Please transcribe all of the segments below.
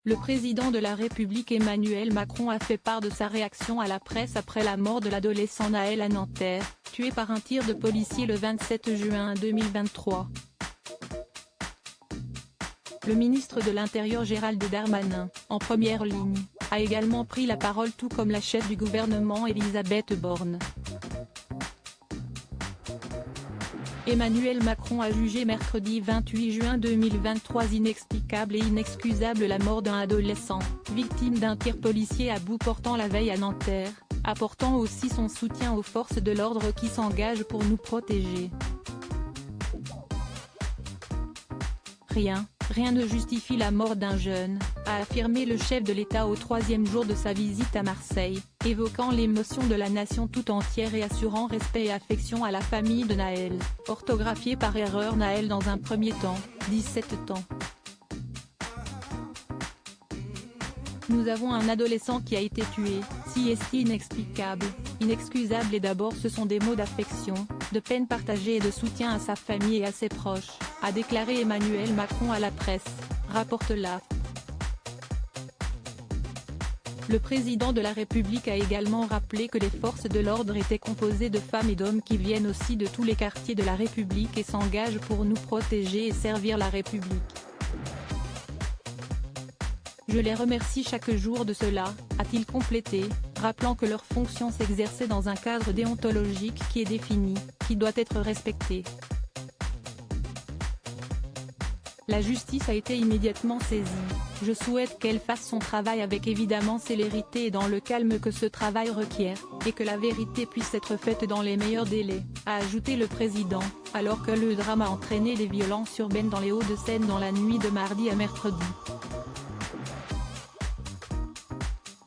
Le président de la République Emmanuel Macron a fait part de sa réaction à la presse après la mort de l'adolescent Nahel à Nanterre, tué par un tir de policier le 27 juin 2023. Le ministre de l'Intérieur Gérald Darmanin, en première ligne, a également pris la parole tout comme la chef du gouvernement Elisabeth Borne. Emmanuel Macron a jugé mercredi 28 juin 2023 inexplicable et inexcusable la mort d'un adolescent, victime d'un tir policier à bout portant la veille à Nanterre, apportant aussi son soutien aux forces de l'ordre qui s'engagent pour nous protéger. Rien ne justifie la mort d'un jeune, a affirmé le chef de l'État au troisième jour de sa visite à Marseille, évoquant l'émotion de la nation tout entière et assurant respect et affection à la famille de Nahel, orthographié par erreur Nahel dans un premier temps, 17 ans. Nous avons un adolescent qui a été tué, si inexplicable, inexcusable et d'abord ce sont des mots d'affection, de peine partagée et de soutien à sa famille et à ses proches, a déclaré Emmanuel Macron à la presse, rapporte l'AFP. Le président de la République a également rappelé que les forces de l'ordre étaient composées de femmes et d'hommes qui viennent aussi de tous les quartiers de la République et s'engagent pour nous protéger et servir la République. Je les remercie chaque jour de cela, a-t-il complété, rappelant que leur fonction s'exerçait dans un cadre déontologique qui est défini, qui doit être respecté. La justice a été immédiatement saisie, je souhaite qu'elle fasse son travail avec évidemment célérité et dans le calme que ce travail requiert, et que la vérité puisse être faite dans les meilleurs délais, a ajouté le président, alors que le drame a entraîné des violences urbaines dans les Hauts-de-Seine dans la nuit de mardi à mercredi.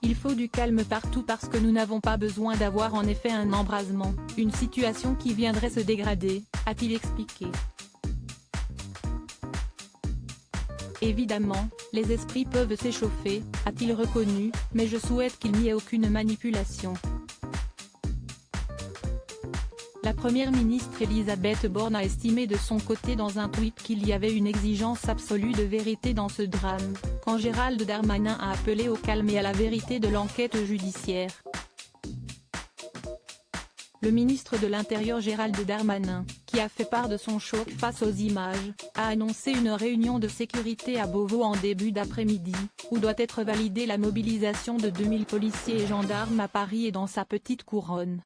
Il faut du calme partout parce que nous n'avons pas besoin d'avoir en effet un embrasement, une situation qui viendrait se dégrader, a-t-il expliqué. Évidemment, les esprits peuvent s'échauffer, a-t-il reconnu, mais je souhaite qu'il n'y ait aucune manipulation. La première ministre Elisabeth Borne a estimé de son côté dans un tweet qu'il y avait une exigence absolue de vérité dans ce drame, quand Gérald Darmanin a appelé au calme et à la vérité de l'enquête judiciaire. Le ministre de l'Intérieur Gérald Darmanin, qui a fait part de son choc face aux images, a annoncé une réunion de sécurité à Beauvau en début d'après-midi, où doit être validée la mobilisation de 2000 policiers et gendarmes à Paris et dans sa petite couronne.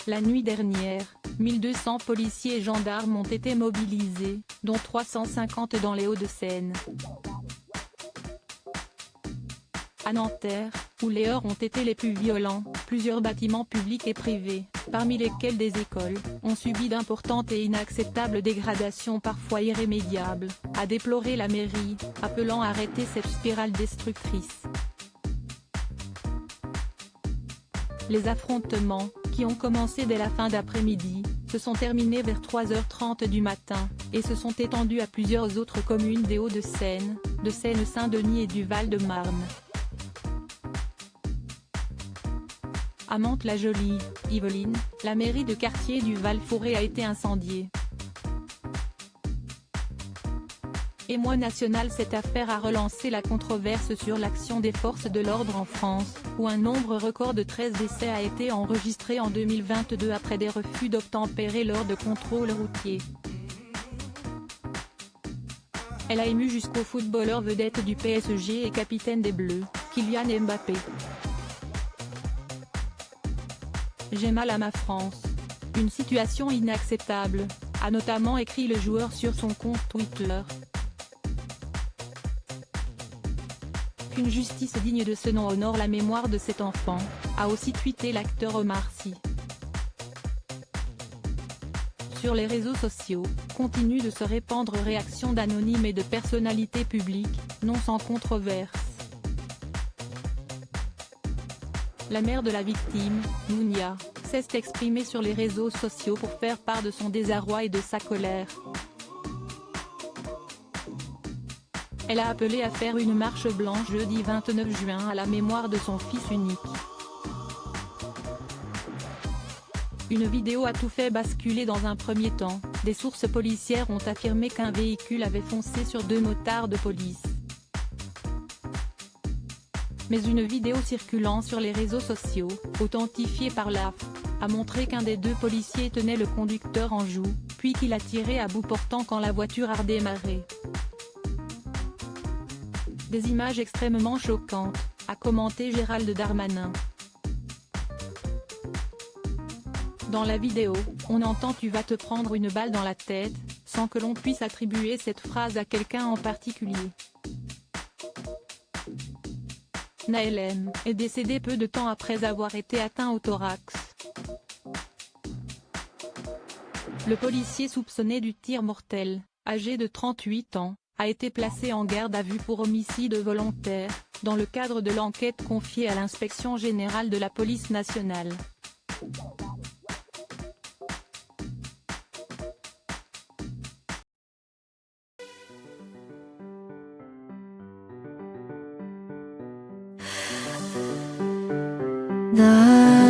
La nuit dernière, 1200 policiers et gendarmes ont été mobilisés, dont 350 dans les Hauts-de-Seine. À Nanterre, où les heurts ont été les plus violents, plusieurs bâtiments publics et privés, parmi lesquels des écoles, ont subi d'importantes et inacceptables dégradations parfois irrémédiables, a déploré la mairie, appelant à arrêter cette spirale destructrice. Les affrontements, qui ont commencé dès la fin d'après-midi, se sont terminés vers 3h30 du matin, et se sont étendus à plusieurs autres communes des Hauts-de-Seine, de Seine-Saint-Denis et du Val-de-Marne. À Mantes-la-Jolie, Yvelines, la mairie de quartier du Val-Fouré a été incendiée. Émoi national. Cette affaire a relancé la controverse sur l'action des forces de l'ordre en France, où un nombre record de 13 décès a été enregistré en 2022 après des refus d'obtempérer lors de contrôles routiers. Elle a ému jusqu'au footballeur vedette du PSG et capitaine des Bleus, Kylian Mbappé. J'ai mal à ma France. Une situation inacceptable, a notamment écrit le joueur sur son compte Twitter. Qu'une justice digne de ce nom honore la mémoire de cet enfant, a aussi tweeté l'acteur Omar Sy. Sur les réseaux sociaux, continue de se répandre réactions d'anonymes et de personnalités publiques, non sans controverse. La mère de la victime, Nounia, s'est exprimée sur les réseaux sociaux pour faire part de son désarroi et de sa colère. Elle a appelé à faire une marche blanche jeudi 29 juin à la mémoire de son fils unique. Une vidéo a tout fait basculer dans un premier temps, Des sources policières ont affirmé qu'un véhicule avait foncé sur deux motards de police. Mais une vidéo circulant sur les réseaux sociaux, authentifiée par l'AF, a montré qu'un des deux policiers tenait le conducteur en joue, puis qu'il a tiré à bout portant quand la voiture a redémarré. Des images extrêmement choquantes, a commenté Gérald Darmanin. Dans la vidéo, on entend « tu vas te prendre une balle dans la tête », sans que l'on puisse attribuer cette phrase à quelqu'un en particulier. Naël M. est décédé peu de temps après avoir été atteint au thorax. Le policier soupçonné du tir mortel, âgé de 38 ans, a été placé en garde à vue pour homicide volontaire, dans le cadre de l'enquête confiée à l'Inspection générale de la police nationale. 나